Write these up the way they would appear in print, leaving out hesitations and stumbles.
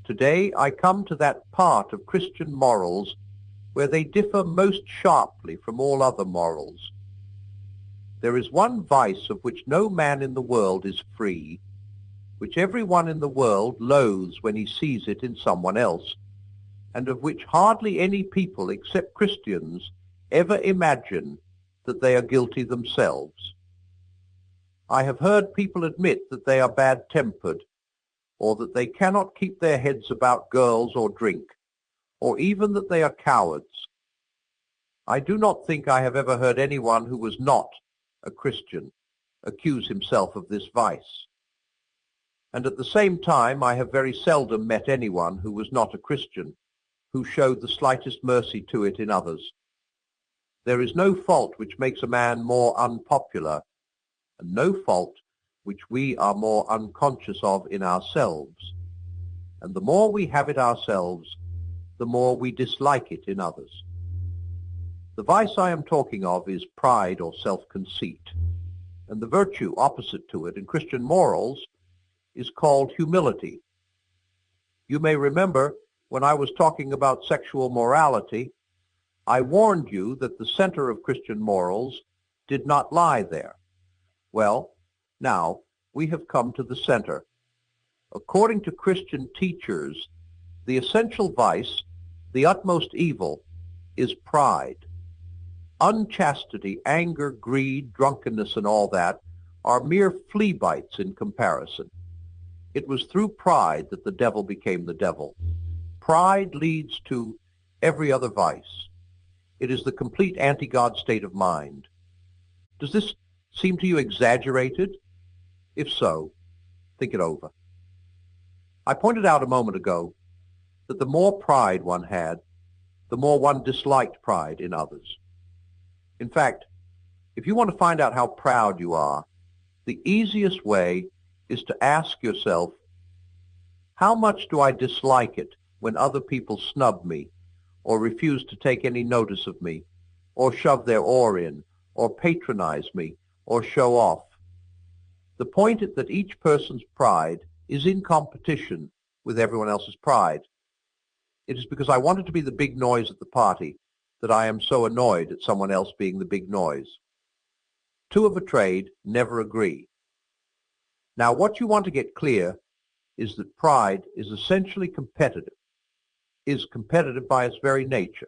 Today I come to that part of Christian morals where they differ most sharply from all other morals. There is one vice of which no man in the world is free, which every one in the world loathes when he sees it in someone else, and of which hardly any people except Christians ever imagine that they are guilty themselves. I have heard people admit that they are bad-tempered, or that they cannot keep their heads about girls or drink, or even that they are cowards. I do not think I have ever heard anyone who was not a Christian accuse himself of this vice. And at the same time, I have very seldom met anyone who was not a Christian who showed the slightest mercy to it in others. There is no fault which makes a man more unpopular, and no fault which we are more unconscious of in ourselves. And the more we have it ourselves, the more we dislike it in others. The vice I am talking of is pride or self-conceit, and the virtue opposite to it in Christian morals is called humility. You may remember when I was talking about sexual morality, I warned you that the center of Christian morals did not lie there. Well, now we have come to the center. According to Christian teachers, the essential vice, the utmost evil, is pride. Unchastity, anger, greed, drunkenness, and all that are mere flea bites in comparison. It was through pride that the devil became the devil. Pride leads to every other vice. It is the complete anti-God state of mind. Does this seem to you exaggerated? If so, think it over. I pointed out a moment ago that the more pride one had, the more one disliked pride in others. In fact, if you want to find out how proud you are, the easiest way is to ask yourself, how much do I dislike it when other people snub me, or refuse to take any notice of me, or shove their oar in, or patronize me, or show off? The point is that each person's pride is in competition with everyone else's pride. It is because I wanted to be the big noise at the party that I am so annoyed at someone else being the big noise. Two of a trade never agree. Now, what you want to get clear is that pride is essentially competitive, is competitive by its very nature,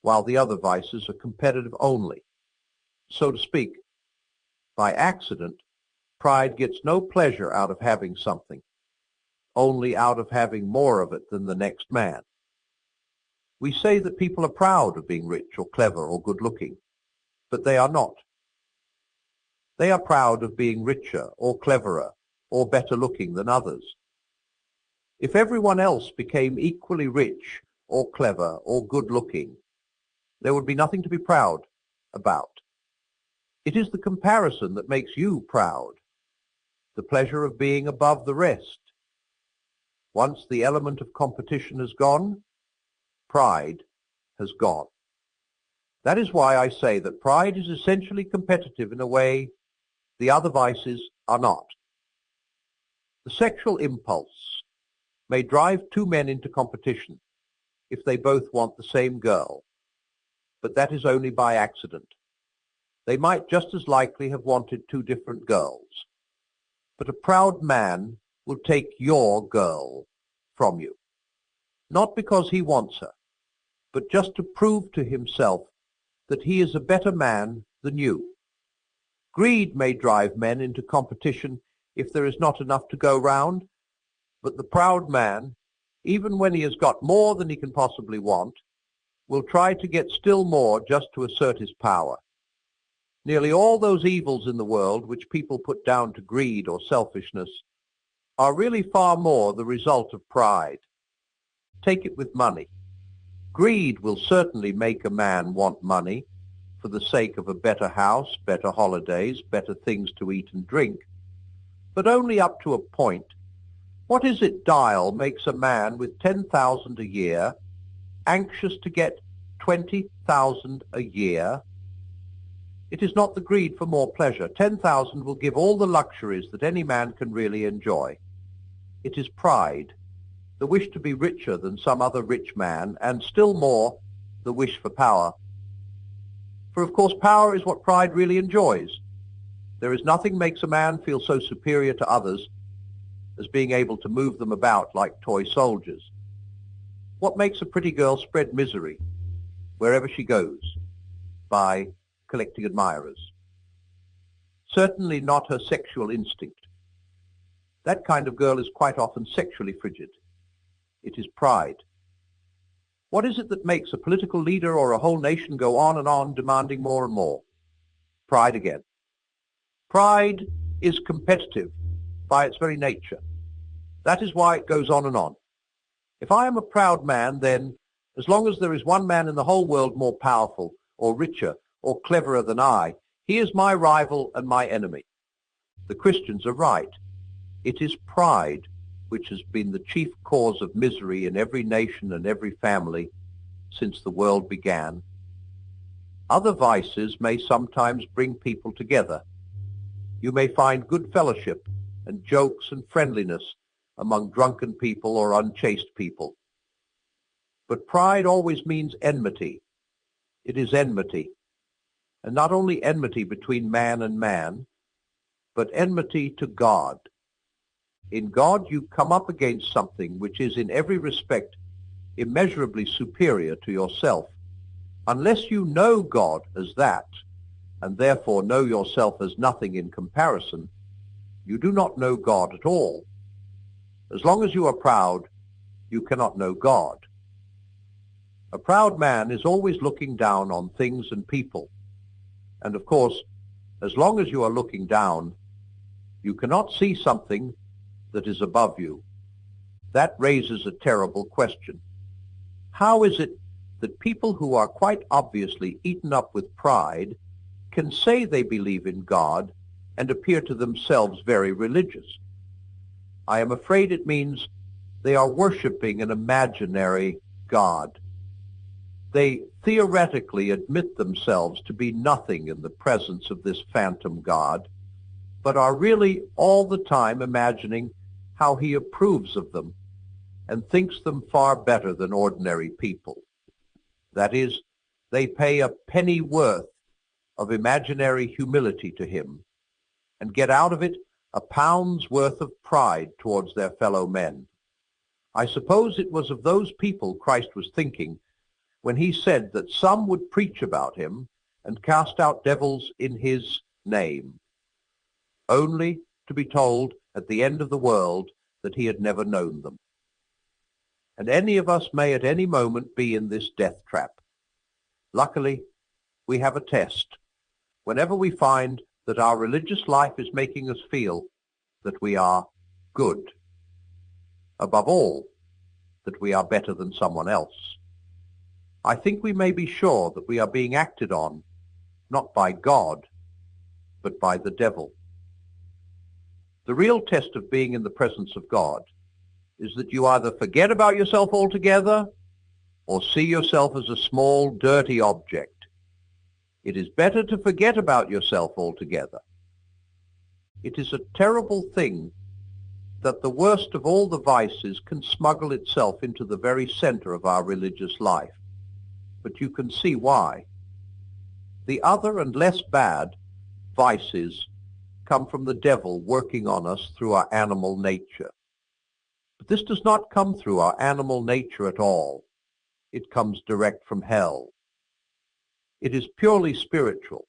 while the other vices are competitive only. So to speak, by accident, pride gets no pleasure out of having something, only out of having more of it than the next man. We say that people are proud of being rich or clever or good-looking, but they are not. They are proud of being richer or cleverer or better-looking than others. If everyone else became equally rich or clever or good-looking, there would be nothing to be proud about. It is the comparison that makes you proud, the pleasure of being above the rest. Once the element of competition has gone, pride has gone. That is why I say that pride is essentially competitive in a way the other vices are not. The sexual impulse may drive two men into competition if they both want the same girl, but that is only by accident. They might just as likely have wanted two different girls. But a proud man will take your girl from you, not because he wants her, but just to prove to himself that he is a better man than you. Greed may drive men into competition if there is not enough to go round, but the proud man, even when he has got more than he can possibly want, will try to get still more just to assert his power. Nearly all those evils in the world which people put down to greed or selfishness are really far more the result of pride. Take it with money. Greed will certainly make a man want money for the sake of a better house, better holidays, better things to eat and drink, but only up to a point. What is it, Dial, makes a man with 10,000 a year anxious to get 20,000 a year? It is not the greed for more pleasure. 10,000 will give all the luxuries that any man can really enjoy. It is pride. the wish to be richer than some other rich man, and still more, the wish for power. For of course power is what pride really enjoys. There is nothing makes a man feel so superior to others as being able to move them about like toy soldiers. What makes a pretty girl spread misery wherever she goes? By collecting admirers. Certainly not her sexual instinct. That kind of girl is quite often sexually frigid. It is pride. What is it that makes a political leader or a whole nation go on and on demanding more and more? Pride again. Pride is competitive by its very nature. That is why it goes on and on. If I am a proud man, then, as long as there is one man in the whole world more powerful, or richer, or cleverer than I, he is my rival and my enemy. The Christians are right. It is pride which has been the chief cause of misery in every nation and every family since the world began. Other vices may sometimes bring people together. You may find good fellowship and jokes and friendliness among drunken people or unchaste people. But pride always means enmity. It is enmity. And not only enmity between man and man, but enmity to God. In God you come up against something which is in every respect immeasurably superior to yourself. Unless you know God as that, and therefore know yourself as nothing in comparison, you do not know God at all. As long as you are proud, you cannot know God. A proud man is always looking down on things and people. And of course, as long as you are looking down, you cannot see something that is above you. That raises a terrible question. How is it that people who are quite obviously eaten up with pride can say they believe in God and appear to themselves very religious? I am afraid it means they are worshiping an imaginary God. They theoretically admit themselves to be nothing in the presence of this phantom God, but are really all the time imagining how he approves of them and thinks them far better than ordinary people. That is, they pay a penny worth of imaginary humility to him and get out of it a pound's worth of pride towards their fellow men. I suppose it was of those people Christ was thinking when he said that some would preach about him and cast out devils in his name, only to be told at the end of the world that he had never known them. And any of us may at any moment be in this death trap. Luckily, we have a test. Whenever we find that our religious life is making us feel that we are good, above all, that we are better than someone else, I think we may be sure that we are being acted on, not by God, but by the devil. The real test of being in the presence of God is that you either forget about yourself altogether or see yourself as a small, dirty object. It is better to forget about yourself altogether. It is a terrible thing that the worst of all the vices can smuggle itself into the very center of our religious life. But you can see why. The other and less bad vices come from the devil working on us through our animal nature. But this does not come through our animal nature at all. It comes direct from hell. It is purely spiritual.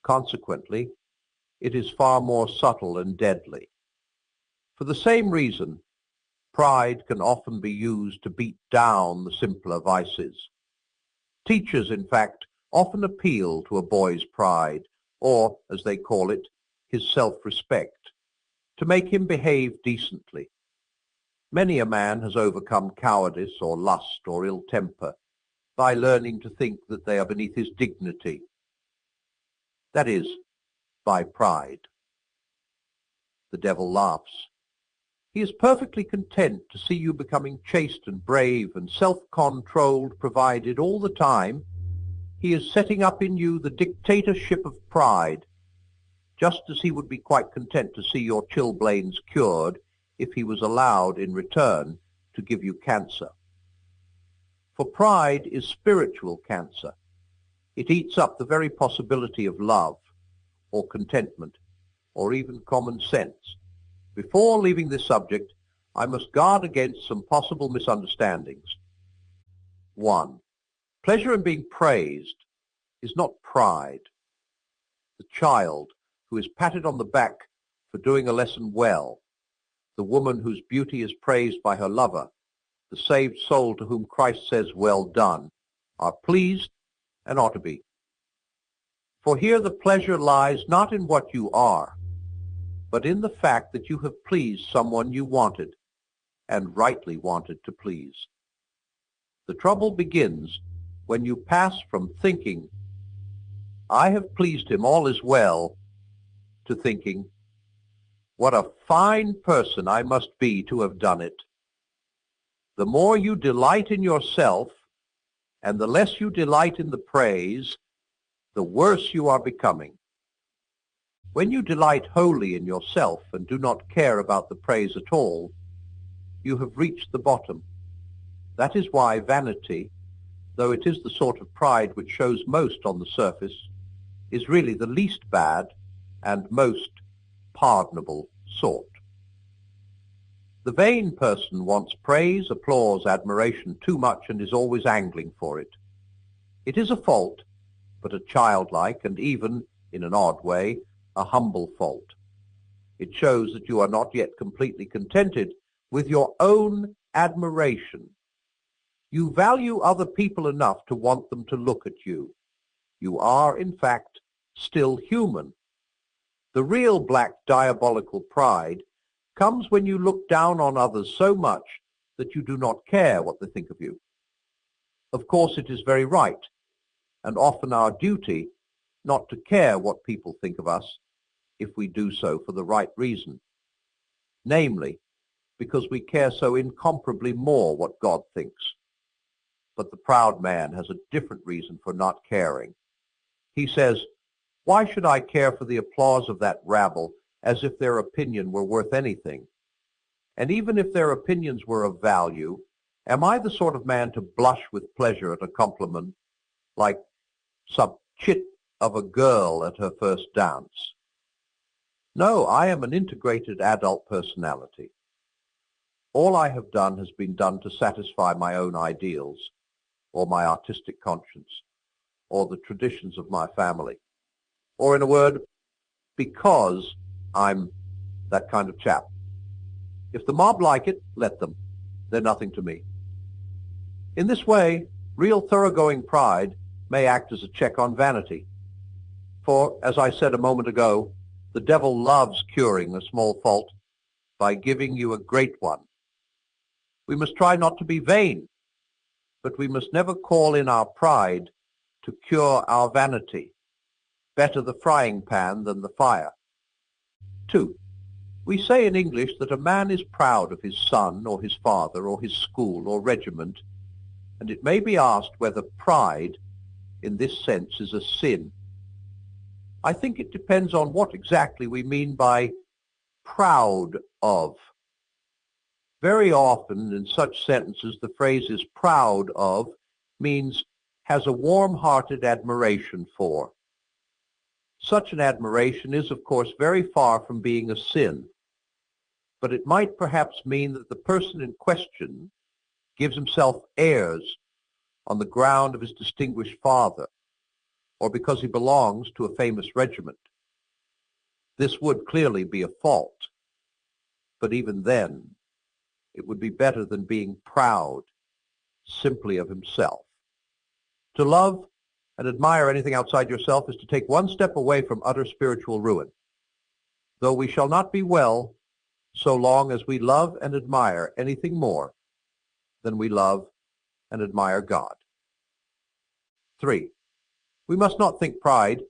Consequently, it is far more subtle and deadly. For the same reason, pride can often be used to beat down the simpler vices. Teachers, in fact, often appeal to a boy's pride, or, as they call it, his self-respect, to make him behave decently. Many a man has overcome cowardice or lust or ill temper by learning to think that they are beneath his dignity. That is, by pride. The devil laughs. He is perfectly content to see you becoming chaste and brave and self-controlled, provided all the time he is setting up in you the dictatorship of pride, just as he would be quite content to see your chilblains cured if he was allowed in return to give you cancer. For pride is spiritual cancer. It eats up the very possibility of love, or contentment, or even common sense. Before leaving this subject, I must guard against some possible misunderstandings. 1. Pleasure in being praised is not pride. The child who is patted on the back for doing a lesson well, the woman whose beauty is praised by her lover, the saved soul to whom Christ says, "Well done," are pleased and ought to be. For here the pleasure lies not in what you are, but in the fact that you have pleased someone you wanted, and rightly wanted to please. The trouble begins when you pass from thinking, "I have pleased him, all is well," to thinking, "What a fine person I must be to have done it." The more you delight in yourself, and the less you delight in the praise, the worse you are becoming. When you delight wholly in yourself and do not care about the praise at all, you have reached the bottom. That is why vanity, though it is the sort of pride which shows most on the surface, is really the least bad and most pardonable sort. The vain person wants praise, applause, admiration too much and is always angling for it. It is a fault, but a childlike and even, in an odd way, a humble fault. It shows that you are not yet completely contented with your own admiration. You value other people enough to want them to look at you. You are, in fact, still human. The real black diabolical pride comes when you look down on others so much that you do not care what they think of you. Of course, it is very right, and often our duty, not to care what people think of us, if we do so for the right reason. Namely, because we care so incomparably more what God thinks. But the proud man has a different reason for not caring. He says, "Why should I care for the applause of that rabble, as if their opinion were worth anything? And even if their opinions were of value, am I the sort of man to blush with pleasure at a compliment, like some chit of a girl at her first dance? No, I am an integrated adult personality. All I have done has been done to satisfy my own ideals, or my artistic conscience, or the traditions of my family. Or in a word, because I'm that kind of chap. If the mob like it, let them. They're nothing to me." In this way, real thoroughgoing pride may act as a check on vanity. For, as I said a moment ago, the devil loves curing a small fault by giving you a great one. We must try not to be vain, but we must never call in our pride to cure our vanity. Better the frying pan than the fire. 2. We say in English that a man is proud of his son or his father or his school or regiment, and it may be asked whether pride in this sense is a sin. I think it depends on what exactly we mean by proud of. Very often in such sentences the phrase is proud of means has a warm-hearted admiration for. Such an admiration is, of course, very far from being a sin, but it might perhaps mean that the person in question gives himself airs on the ground of his distinguished father, or because he belongs to a famous regiment. This would clearly be a fault, but even then, it would be better than being proud simply of himself. To love and admire anything outside yourself is to take one step away from utter spiritual ruin. Though we shall not be well so long as we love and admire anything more than we love and admire God. 3. We must not think pride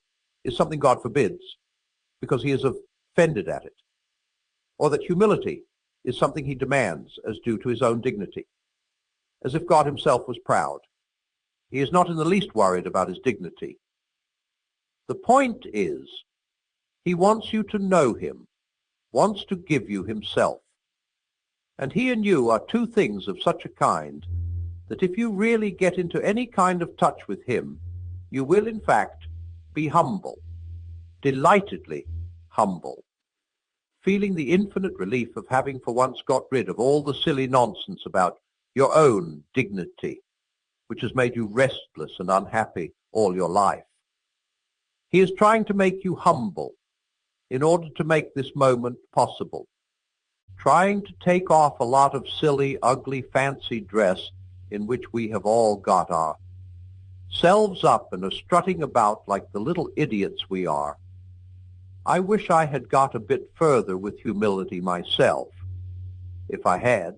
is something God forbids because he is offended at it, or that humility is something he demands as due to his own dignity, as if God himself was proud. He is not in the least worried about his dignity. The point is, he wants you to know him, wants to give you himself. And he and you are two things of such a kind that if you really get into any kind of touch with him, you will in fact be humble, delightedly humble, feeling the infinite relief of having for once got rid of all the silly nonsense about your own dignity, which has made you restless and unhappy all your life. He is trying to make you humble in order to make this moment possible, trying to take off a lot of silly, ugly, fancy dress in which we have all got ourselves up and are strutting about like the little idiots we are. I wish I had got a bit further with humility myself. If I had,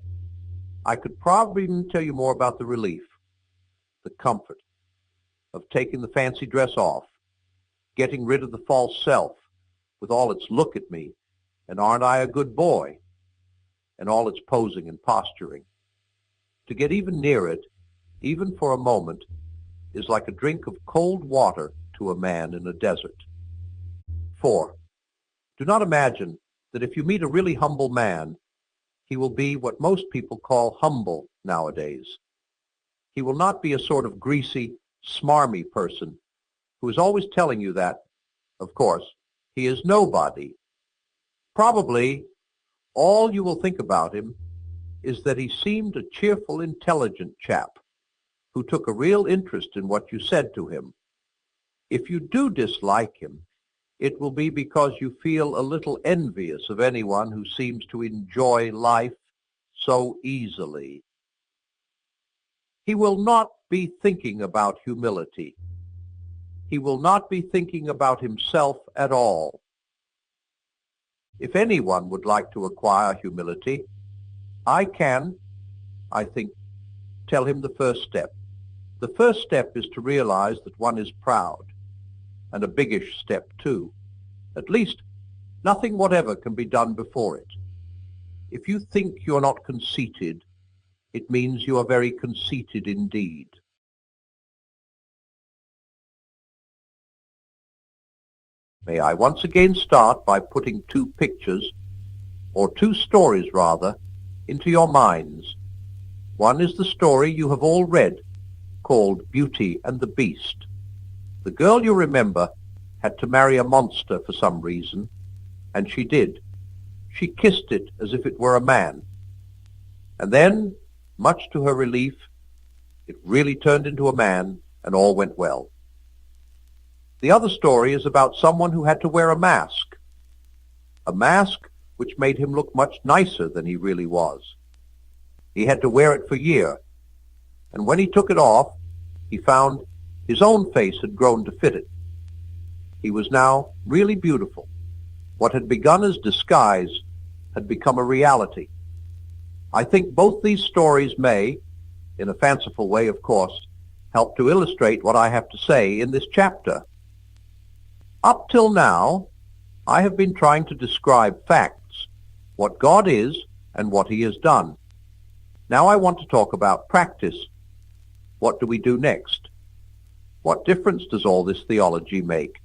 I could probably even tell you more about the relief, the comfort of taking the fancy dress off, getting rid of the false self with all its look at me and aren't I a good boy, and all its posing and posturing. To get even near it, even for a moment, is like a drink of cold water to a man in a desert. 4. Do not imagine that if you meet a really humble man, he will be what most people call humble nowadays. He will not be a sort of greasy, smarmy person who is always telling you that, of course, he is nobody. Probably all you will think about him is that he seemed a cheerful, intelligent chap who took a real interest in what you said to him. If you do dislike him, it will be because you feel a little envious of anyone who seems to enjoy life so easily. He will not be thinking about humility. He will not be thinking about himself at all. If anyone would like to acquire humility, I can, I think, tell him the first step. The first step is to realize that one is proud, and a biggish step too. At least, nothing whatever can be done before it. If you think you're not conceited, it means you are very conceited indeed. May I once again start by putting two pictures, or two stories rather, into your minds. One is the story you have all read, called Beauty and the Beast. The girl, you remember, had to marry a monster for some reason, and she did. She kissed it as if it were a man. And then, much to her relief, it really turned into a man, and all went well. The other story is about someone who had to wear a mask which made him look much nicer than he really was. He had to wear it for a year, and when he took it off, he found his own face had grown to fit it. He was now really beautiful. What had begun as disguise had become a reality. I think both these stories may, in a fanciful way of course, help to illustrate what I have to say in this chapter. Up till now, I have been trying to describe facts, what God is and what he has done. Now I want to talk about practice. What do we do next? What difference does all this theology make?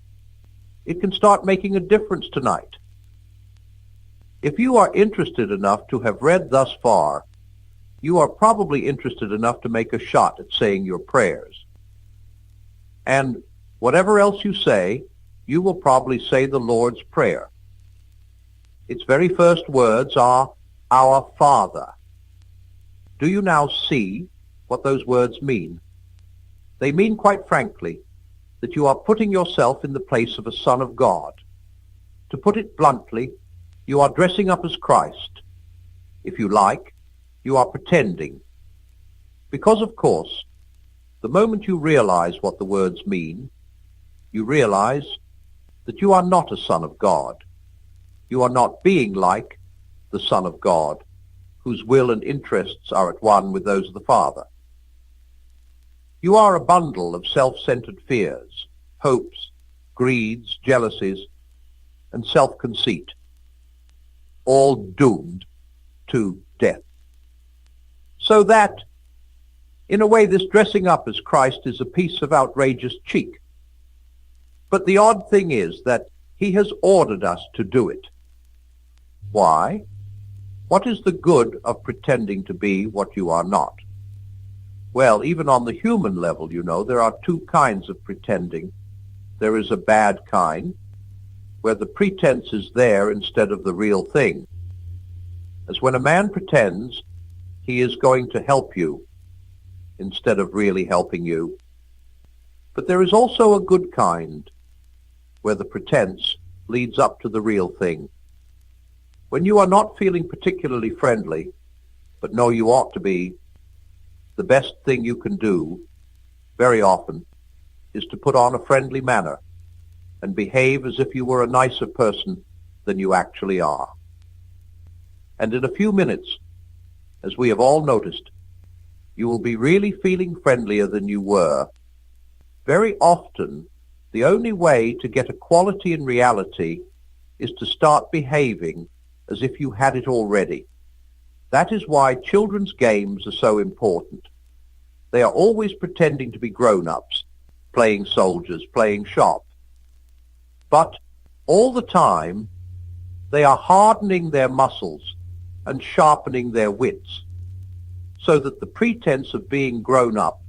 It can start making a difference tonight. If you are interested enough to have read thus far, you are probably interested enough to make a shot at saying your prayers. And whatever else you say, you will probably say the Lord's Prayer. Its very first words are, Our Father. Do you now see what those words mean? They mean, quite frankly, that you are putting yourself in the place of a son of God. To put it bluntly, you are dressing up as Christ. If you like, you are pretending. Because, of course, the moment you realize what the words mean, you realize that you are not a son of God. You are not being like the Son of God, whose will and interests are at one with those of the Father. You are a bundle of self-centered fears, hopes, greeds, jealousies, and self-conceit, all doomed to death. So that, in a way, this dressing up as Christ is a piece of outrageous cheek. But the odd thing is that he has ordered us to do it. Why? What is the good of pretending to be what you are not? Well, even on the human level, you know, there are two kinds of pretending. There is a bad kind, where the pretense is there instead of the real thing. As when a man pretends he is going to help you instead of really helping you. But there is also a good kind, where the pretense leads up to the real thing. When you are not feeling particularly friendly, but know you ought to be, the best thing you can do, very often, is to put on a friendly manner and behave as if you were a nicer person than you actually are. And in a few minutes, as we have all noticed, you will be really feeling friendlier than you were. Very often, the only way to get equality in reality is to start behaving as if you had it already. That is why children's games are so important. They are always pretending to be grown-ups, playing soldiers, playing shop. But all the time, they are hardening their muscles and sharpening their wits, so that the pretense of being grown up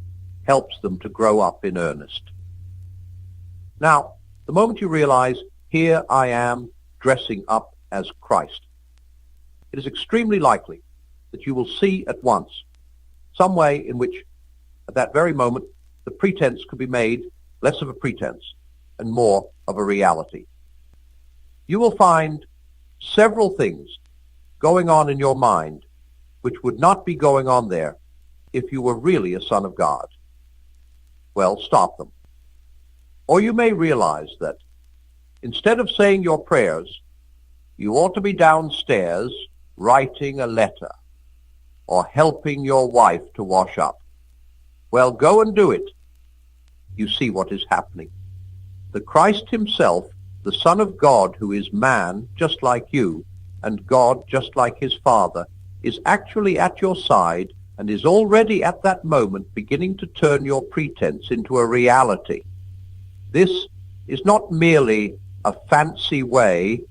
helps them to grow up in earnest. Now, the moment you realize, here I am dressing up as Christ, it is extremely likely that you will see at once some way in which, at that very moment, the pretense could be made less of a pretense and more of a reality. You will find several things going on in your mind which would not be going on there if you were really a son of God. Well, stop them. Or you may realize that instead of saying your prayers, you ought to be downstairs writing a letter or helping your wife to wash up. Well, go and do it. You see what is happening. The Christ himself, the Son of God, who is man just like you and God just like his Father, is actually at your side and is already at that moment beginning to turn your pretense into a reality. This is not merely a fancy way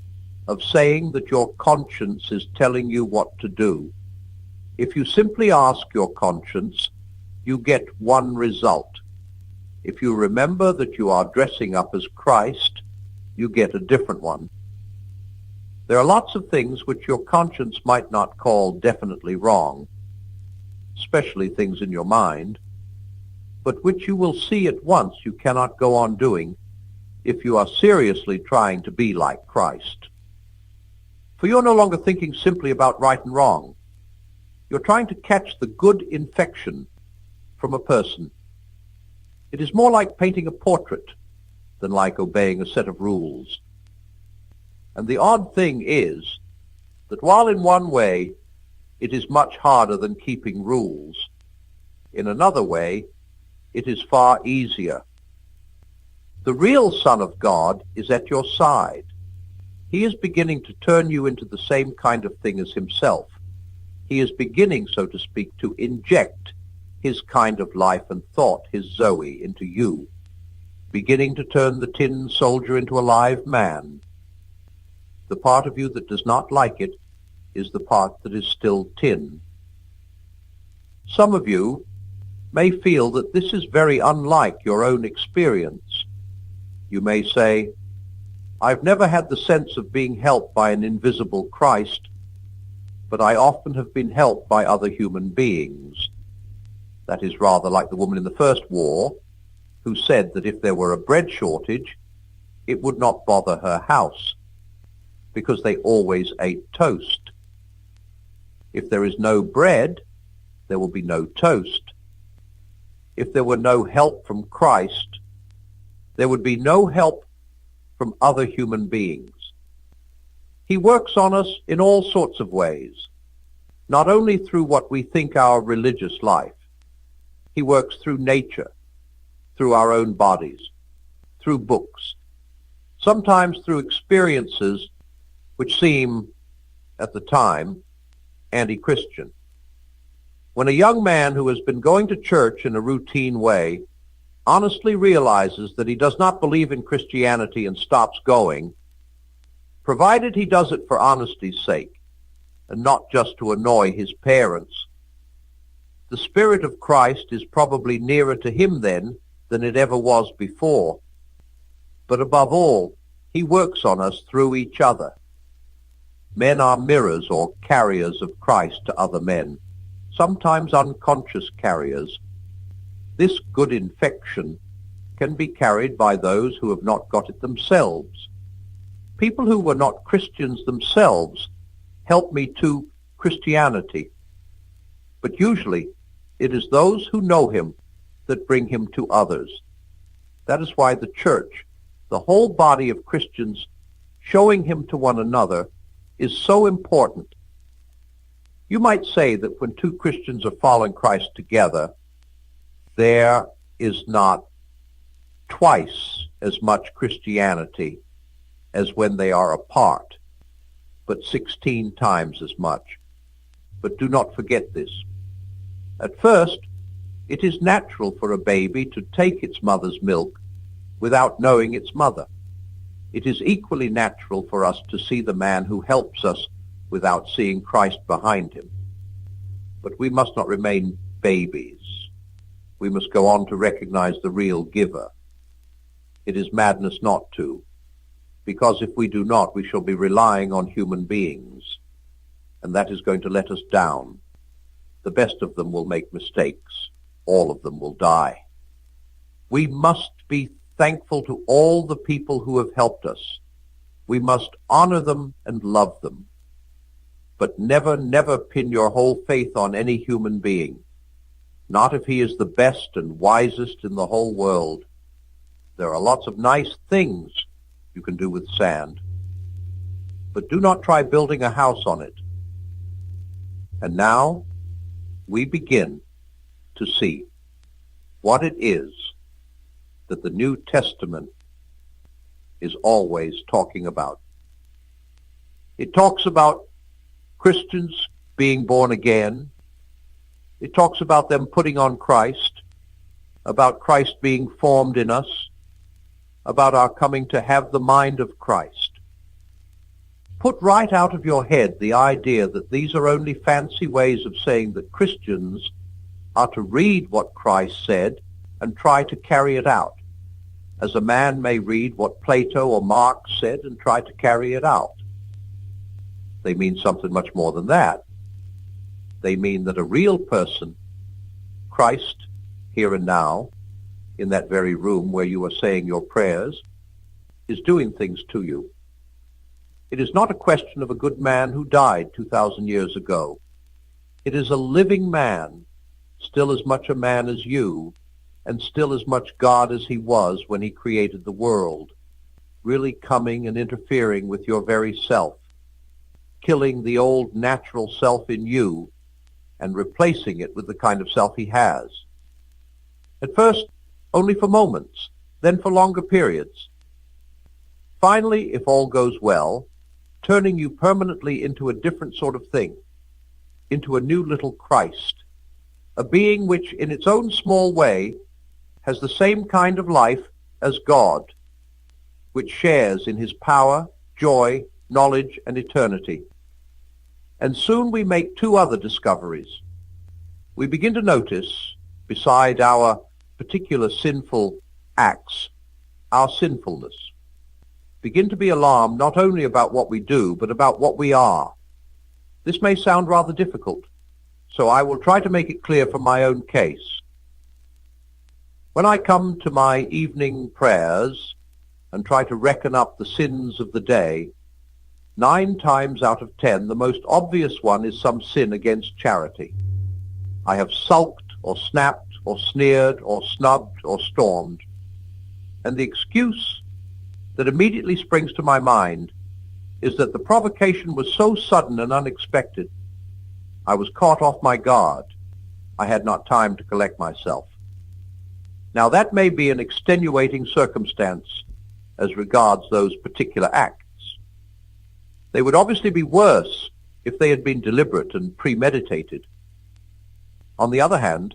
of saying that your conscience is telling you what to do. If you simply ask your conscience, you get one result. If you remember that you are dressing up as Christ, you get a different one. There are lots of things which your conscience might not call definitely wrong, especially things in your mind, but which you will see at once you cannot go on doing if you are seriously trying to be like Christ. For you're no longer thinking simply about right and wrong. You're trying to catch the good infection from a person. It is more like painting a portrait than like obeying a set of rules. And the odd thing is that while in one way it is much harder than keeping rules, in another way it is far easier. The real Son of God is at your side. He is beginning to turn you into the same kind of thing as himself. He is beginning, so to speak, to inject his kind of life and thought, his Zoe, into you, beginning to turn the tin soldier into a live man. The part of you that does not like it is the part that is still tin. Some of you may feel that this is very unlike your own experience. You may say, I've never had the sense of being helped by an invisible Christ, but I often have been helped by other human beings. That is rather like the woman in the first war, who said that if there were a bread shortage, it would not bother her house, because they always ate toast. If there is no bread, there will be no toast. If there were no help from Christ, there would be no help from other human beings. He works on us in all sorts of ways, not only through what we think our religious life. He works through nature, through our own bodies, through books, sometimes through experiences which seem, at the time, anti-Christian. When a young man who has been going to church in a routine way honestly realizes that he does not believe in Christianity and stops going, provided he does it for honesty's sake, and not just to annoy his parents. The Spirit of Christ is probably nearer to him then than it ever was before. But above all, he works on us through each other. Men are mirrors or carriers of Christ to other men, sometimes unconscious carriers. This good infection can be carried by those who have not got it themselves. People who were not Christians themselves help me to Christianity. But usually it is those who know him that bring him to others. That is why the church, the whole body of Christians, showing him to one another is so important. You might say that when two Christians are following Christ together, there is not twice as much Christianity as when they are apart, but 16 times as much. But do not forget this. At first, it is natural for a baby to take its mother's milk without knowing its mother. It is equally natural for us to see the man who helps us without seeing Christ behind him. But we must not remain babies. We must go on to recognize the real giver. It is madness not to, because if we do not, we shall be relying on human beings, and that is going to let us down. The best of them will make mistakes. All of them will die. We must be thankful to all the people who have helped us. We must honor them and love them. But never, never pin your whole faith on any human being. Not if he is the best and wisest in the whole world. There are lots of nice things you can do with sand. But do not try building a house on it. And now we begin to see what it is that the New Testament is always talking about. It talks about Christians being born again. It talks about them putting on Christ, about Christ being formed in us, about our coming to have the mind of Christ. Put right out of your head the idea that these are only fancy ways of saying that Christians are to read what Christ said and try to carry it out, as a man may read what Plato or Marx said and try to carry it out. They mean something much more than that. They mean that a real person, Christ, here and now, in that very room where you are saying your prayers, is doing things to you. It is not a question of a good man who died 2,000 years ago. It is a living man, still as much a man as you, and still as much God as he was when he created the world, really coming and interfering with your very self, killing the old natural self in you and replacing it with the kind of self he has. At first, only for moments, then for longer periods. Finally, if all goes well, turning you permanently into a different sort of thing, into a new little Christ, a being which in its own small way has the same kind of life as God, which shares in his power, joy, knowledge, and eternity. And soon we make two other discoveries. We begin to notice, beside our particular sinful acts, our sinfulness. Begin to be alarmed not only about what we do, but about what we are. This may sound rather difficult, so I will try to make it clear from my own case. When I come to my evening prayers and try to reckon up the sins of the day, 9 times out of 10, the most obvious one is some sin against charity. I have sulked or snapped or sneered or snubbed or stormed. And the excuse that immediately springs to my mind is that the provocation was so sudden and unexpected. I was caught off my guard. I had not time to collect myself. Now that may be an extenuating circumstance as regards those particular acts. They would obviously be worse if they had been deliberate and premeditated. On the other hand,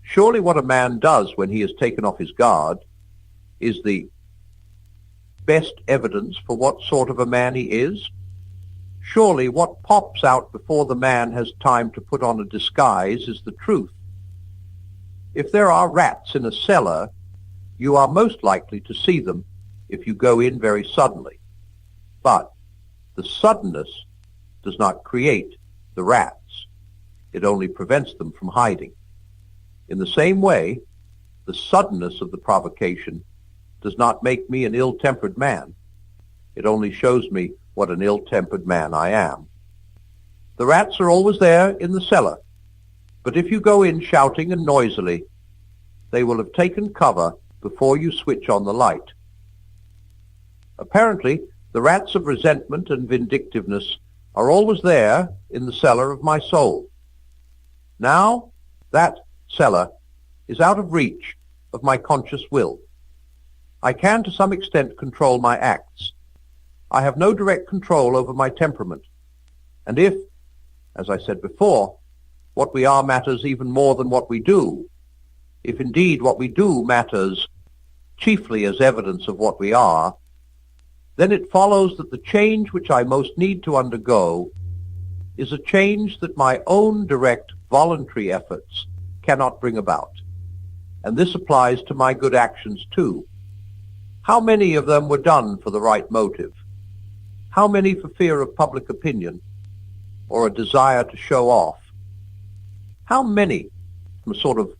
surely what a man does when he has taken off his guard is the best evidence for what sort of a man he is. Surely what pops out before the man has time to put on a disguise is the truth. If there are rats in a cellar, you are most likely to see them if you go in very suddenly. But the suddenness does not create the rats. It only prevents them from hiding. In the same way, the suddenness of the provocation does not make me an ill-tempered man. It only shows me what an ill-tempered man I am. The rats are always there in the cellar, but if you go in shouting and noisily, they will have taken cover before you switch on the light. Apparently, the rats of resentment and vindictiveness are always there in the cellar of my soul. Now, that cellar is out of reach of my conscious will. I can to some extent control my acts. I have no direct control over my temperament. And if, as I said before, what we are matters even more than what we do, if indeed what we do matters chiefly as evidence of what we are, then it follows that the change which I most need to undergo is a change that my own direct voluntary efforts cannot bring about. And this applies to my good actions too. How many of them were done for the right motive? How many for fear of public opinion or a desire to show off? How many from a sort of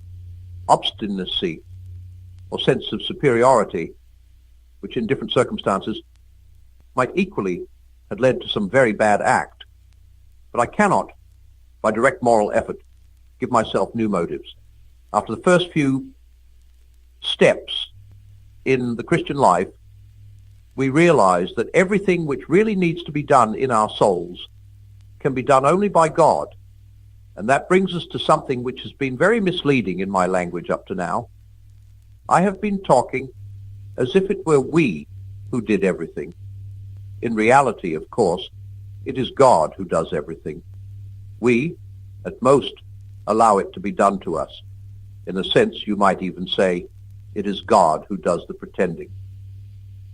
obstinacy or sense of superiority, which in different circumstances might equally have led to some very bad act? But I cannot, by direct moral effort, give myself new motives. After the first few steps in the Christian life, we realize that everything which really needs to be done in our souls can be done only by God. And that brings us to something which has been very misleading in my language up to now. I have been talking as if it were we who did everything. In reality, of course, it is God who does everything. We, at most, allow it to be done to us. In a sense, you might even say, it is God who does the pretending.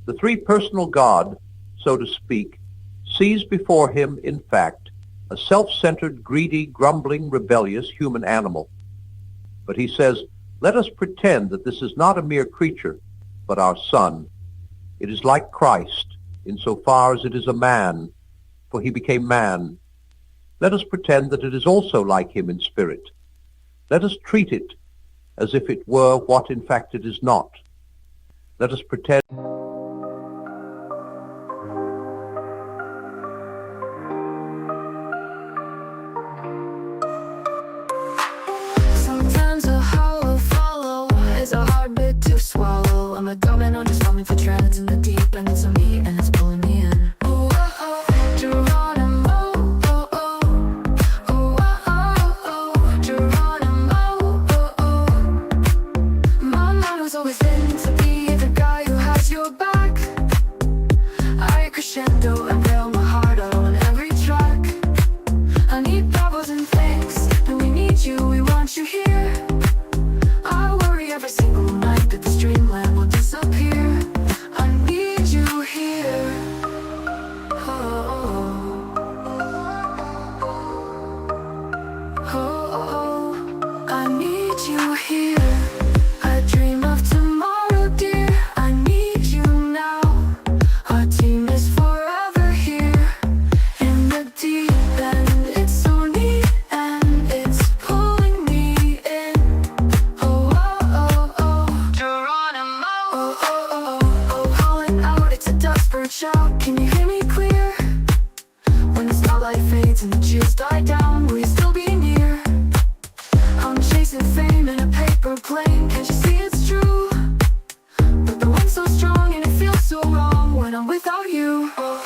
The three-personal God, so to speak, sees before him, in fact, a self-centered, greedy, grumbling, rebellious human animal. But he says, let us pretend that this is not a mere creature, but our Son. It is like Christ, insofar as it is a man, for he became man. Let us pretend that it is also like him in spirit. Let us treat it as if it were what in fact it is not. Let us pretend sometimes a hollow follow is a hard bit to swallow. I'm a government on just falling for treads in the deep, and it's on me and it's pulling me in. Oh, oh, oh, Geronimo, oh, oh, oh, oh, oh, Geronimo, oh, oh. My mind was always in to be the guy who has your back. I crescendo and bail my heart out on every track. I need bravos and things, and we need you, we want you here. I worry every single night that this dreamland will disappear. I need you here. Oh, oh, oh, I need you here. I dream of tomorrow, dear. I need you now. Our team is forever here in the deep end. It's so neat and it's pulling me in. Oh, oh, oh, oh, Geronimo. Oh, oh, oh, oh, calling out, it's a desperate shout. Can you hear me clear? When the starlight fades and the chills die down, will you still be near? I'm chasing fame in a paper plane. Can't you see it's true? But the wind's so strong and it feels so wrong when I'm without you. Oh,